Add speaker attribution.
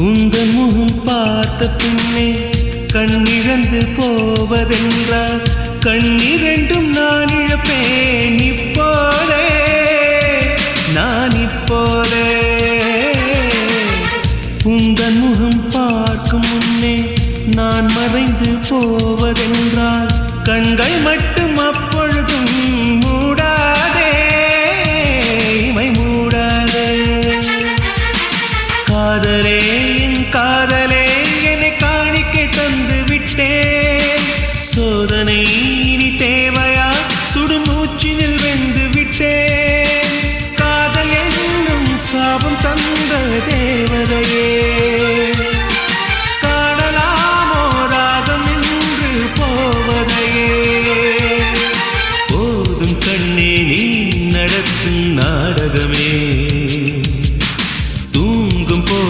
Speaker 1: உந்தன் முகம் பார்த்த பின்னே கண்ணிழந்து போவதென்றால் கண்ணிரண்டும் நான் இழப்பேன் இப்போதே நான் இப்போதே உந்தன் முகம் பார்க்கும் முன்னே நான் மறைந்து போவதென்றால் கண்கள் மட்டும் அப்பொழுதும் மூடாதே இமை மூடாதே காதலே